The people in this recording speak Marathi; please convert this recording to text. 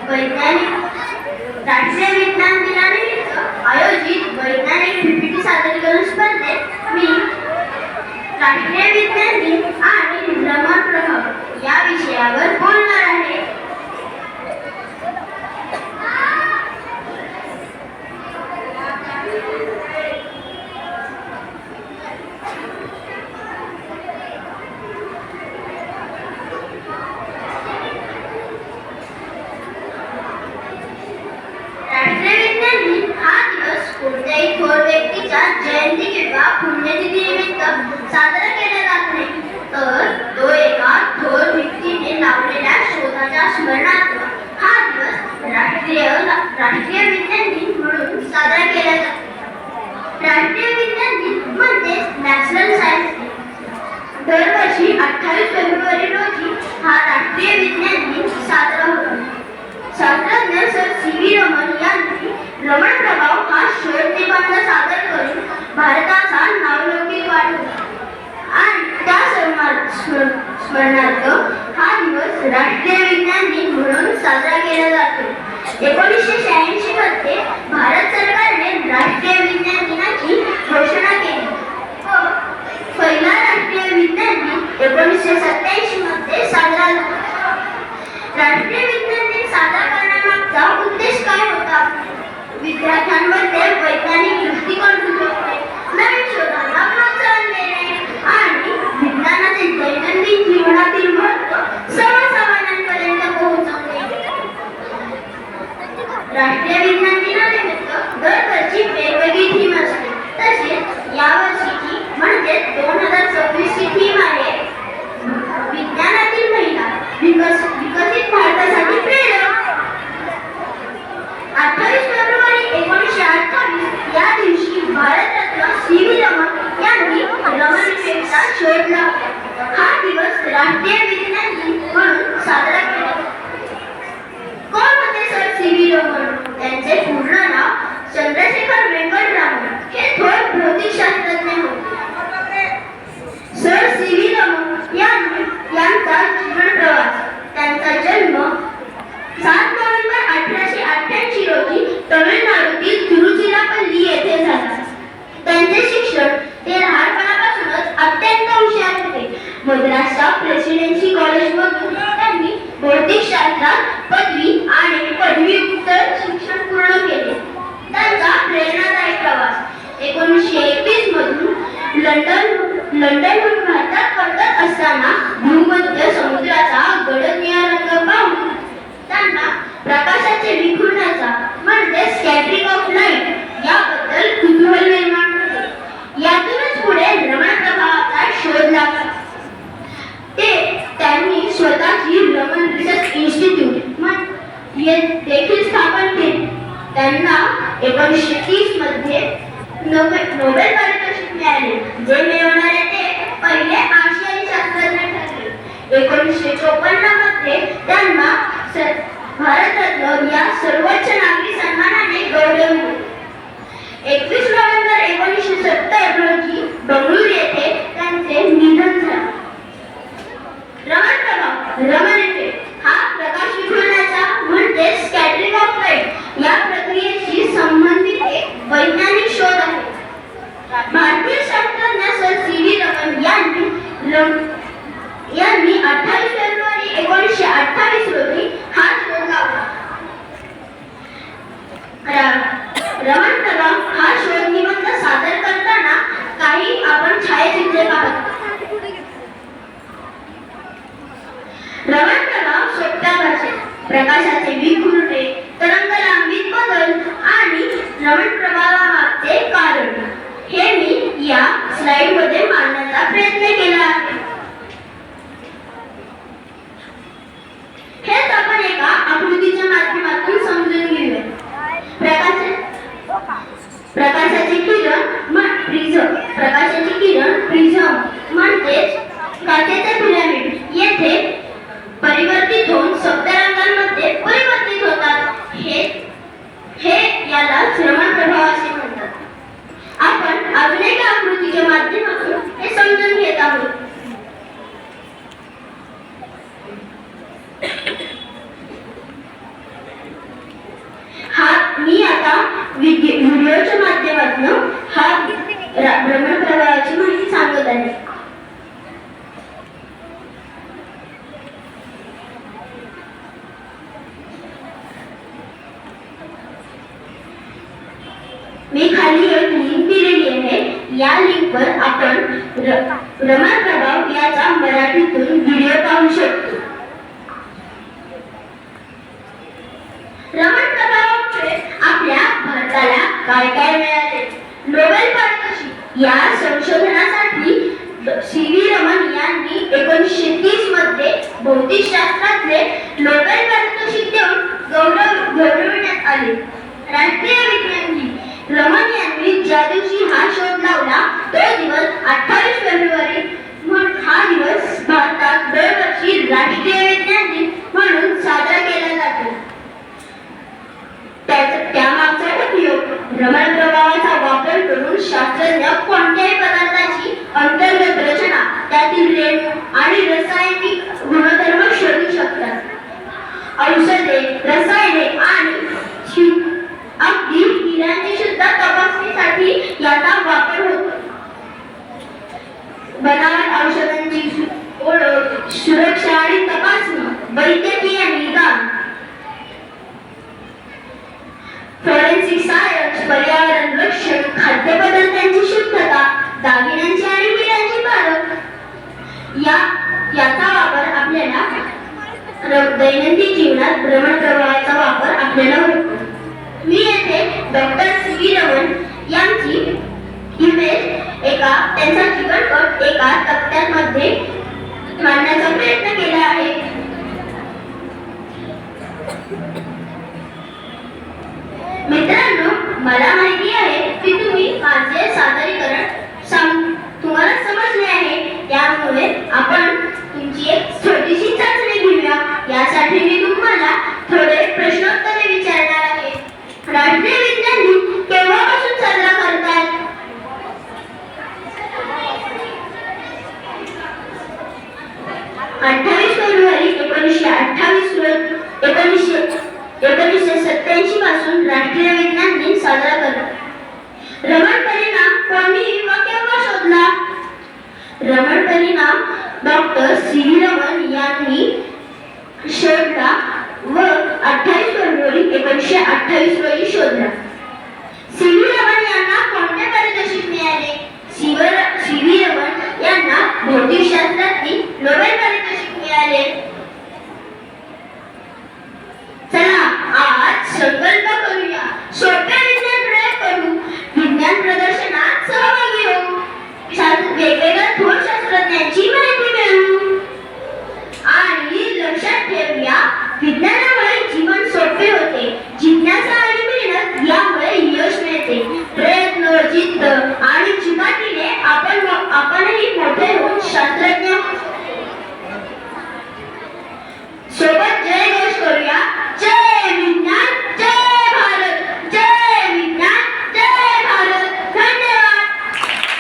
वैज्ञानिक राष्ट्रीय विज्ञान दिनानिमित्त आयोजित वैज्ञानिक पीपीटी सादरीकरण स्पर्धेत मी राष्ट्रीय विज्ञान दिन आणि भ्रमण प्रभाव या विषयावर बोलणार आहे. कोणत्याही थोर व्यक्तीच्या जयंती किंवा पुण्यतिथीनिमित्त साजरा केला जात नाही, तर तो एका थोर व्यक्तीने लावलेल्या शोधाच्या स्मरणार्थ हा दिवस राष्ट्रीय विज्ञान दिन म्हणून साजरा केला जातो. राष्ट्रीय विज्ञान दिन म्हणजे नॅशनल सायन्स डे. दरवर्षी 28 फेब्रुवारी रोजी हा राष्ट्रीय विज्ञान दिन साजरा होतो. शास्त्रज्ञ सर सी.व्ही. रमण यांनी रमण प्रभाव हा शोध निबंध सादर करून भारताचा नावलौकिक वाढवला आणि त्या स्मरणार्थ हा दिवस राष्ट्रीय विज्ञान दिन म्हणून साजरा केला जातो. 1986 मध्ये भारत सरकारने राष्ट्रीय विज्ञान दिनाची घोषणा केली व पहिला राष्ट्रीय विज्ञान दिन 1987 मध्ये साजरा झाला. राष्ट्रीय विज्ञान दिन साजरा करण्यामागचा उद्देश काय होता? विद्यार्थ्यांमध्ये वैज्ञानिक दृष्टिकोन सुचवणे, नवीन शोधांना प्रोत्साहन देणे आणि विज्ञानाचे दैनंदिन जीवनातील महत्त्व सर्वसामान्यांपर्यंत पोहोचवणे. राष्ट्रीय विज्ञान दिनानिमित्त दरवर्षी वेगवेगळी थीम असते. तसेच यावर्षीची म्हणजे 2026 ची थीम आहे विज्ञानातील महिला विकसित भारतासाठी प्रेरणा. 28 फेब्रुवारी 1928 या दिवशी भारतरत्न सी.व्ही. रमण यांनी रमण इफेक्टचा शोध लावला. हा दिवस राष्ट्रीय विज्ञान दिन म्हणून साजरा केला जातो. कोण होते सर सी.व्ही. रमण? त्यांचे पूर्ण नाव चंद्रशेखर वेंकट रामन हे थोर भौतिकशास्त्रज्ञ होते. सर सी.व्ही. रमण यांचा जीवन प्रवास. त्यांचा जन्म 7 नोव्हेंबर 1888 रोजी तमिळनाडूतील तिरुचिरापल्ली येथे झाला. त्यांचे शिक्षण ते लहानपणापासूनच अत्यंत हुशार होते. मद्रासच्या प्रेसिडेन्सी कॉलेजमधून त्यांनी भौतिकशास्त्रात पदवी आणि पदव्युत्तर शिक्षण पूर्ण केले. त्यांचा प्रेरणादायी प्रवास 1921 मधून लंडनहून भारतात परतत असताना भूमध्य समुद्राचा गडद निळा रंग पाहून त्यांना प्रकाशाचे विखुरण्याचा म्हणजे स्कॅटरिंग ऑफ लाईट याबद्दल कुतूहल निर्माण झाले. यातूनच पुढे रमण प्रभावाचा शोध लागला. त्यांनी स्वतःची रमण रिसर्च इन्स्टिट्यूट देखील स्थापन केली. त्यांना 1930 मध्ये नोबेल पारितोषिक मिळाले, जे मिळवणारे ते पहिले आशियाई शास्त्रज्ञ ठरले. 1954 मध्ये त्यांना भारतरत्न या सर्वोच्च नागरी सन्मानाने गौरवले. 21 नोव्हेंबर 1970 रोजी बंगळुरू येथे त्यांचे निधन झाले. रमण प्रभाव रमण इफेक्ट हा प्रकाश विखुरण्याचा म्हणजे स्कॅटरिंग ऑफ लाईट या प्रक्रियेशी संबंधित एक वैज्ञानिक शोध आहे. भारतीय शास्त्रज्ञ सर सी.व्ही. रमण यांनी 28 फेब्रुवारी 1928 रोजी हा शोध लावला. रमण प्रभाव हा शोध निबंध सादर करताना काही आपण छायाचित्रे पाहतो. रमण प्रभाव सोप्या भाषेत प्रकाशाचे विखुरणे, तरंग लांबीत बदल आणि रमण प्रभावामागचे कारण हे मी या स्लाइड मध्ये मांडण्याचा प्रयत्न केला आहे. हेच आपण एका आकृतीच्या माध्यमातून समजून घेऊया. प्रकाशाचे किरण प्रिझम म्हणजेच काचेचे पिरॅमिड येथे परिवर्तित होऊन सप्तरंगांमध्ये परिवर्तित होतात. हे याला रमण प्रभाव असे म्हणतात. आपण अजून एका आकृतीच्या माध्यमातून हे समजून घेत आहोत. मी खाली एक लिंक दिलेली आहे. या लिंकवर आपण रमण प्रभाव याचा मराठीतून व्हिडिओ पाहू शकतो. रमण प्रभावामुळे आपल्या भारताला काय काय मिळाले? नोबेल पारितोषिक. या संशोधनासाठी सी.व्ही. रमण यांनी 1930 मध्ये भौतिकशास्त्रातले नोबेल पारितोषिक देऊन गौरविण्यात आले. राष्ट्रीय विज्ञान दिन. रमण यांनी ज्या दिवशी हा शोध लावला तो दिवस 28 फेब्रुवारी हा दिवस भारतात दरवर्षी राष्ट्रीय विज्ञान दिन म्हणून साजरा केला जातो. त्यामागचा उपयोग रमण प्रभावाचा वापर करून शास्त्रज्ञ कोणत्याही पदार्थाची अंतर्गत रचना, त्यातील रेणू आणि रासायनिक गुणधर्म शोधू शकतात. औषधे, रसायने आणि अगदी हिऱ्यांची सुद्धा तपासणीसाठी याचा वापर होतो. बनावट औषधांची ओळख, सुरक्षा आणि तपासणी, वैद्यकीय निदान, फॉरेन्सिक सायन्स, पर्यावरण रक्षण, खाद्यपदार्थांची शुद्धता, दागिन्यांची आणि हिऱ्यांची पारख याचा वापर आपल्याला दैनंदिन जीवनात रमण प्रभावाचा वापर आपल्याला होतो. मी येथे डॉक्टर सी.व्ही. रमण यांची इमेज त्यांचा जीवनपट एका तक्त्यामध्ये मांडण्याचा प्रयत्न केला आहे. मित्रांनो, मला माहिती आहे की तुम्ही माझे सादरीकरण तुम्हाला समजले आहे. त्यामुळे आपण तुमची एक छोटीशी चाचणी घेऊया. यासाठी मी तुम्हाला थोडे प्रश्नोत्तरे विचारणार आहे. राष्ट्रीय विज्ञान दिन केव्हापासून साजरा करतात? फेब्रुवारी 1987 पासून राष्ट्रीय विज्ञान दिन साजरा करतात. रमण परिणाम कोणी व केव्हा शोधला? रमण परिणाम डॉक्टर सी.व्ही. रमण यांनी शोधला व 28 फेब्रुवारी 1928 रोजी शोधला. सी.व्ही. रमण यांना कोणते पारितोषिक मिळाले? सी.व्ही. रमण यांना भौतिकशास्त्रातील नोबेल पारितोषिक मिळाले. चला आज संकल्प करूया, सोप्या विज्ञान प्रयोग करू, विज्ञान प्रदर्शनात सहभागी होऊ, वेगवेगळ्या थोर शास्त्रज्ञांची माहिती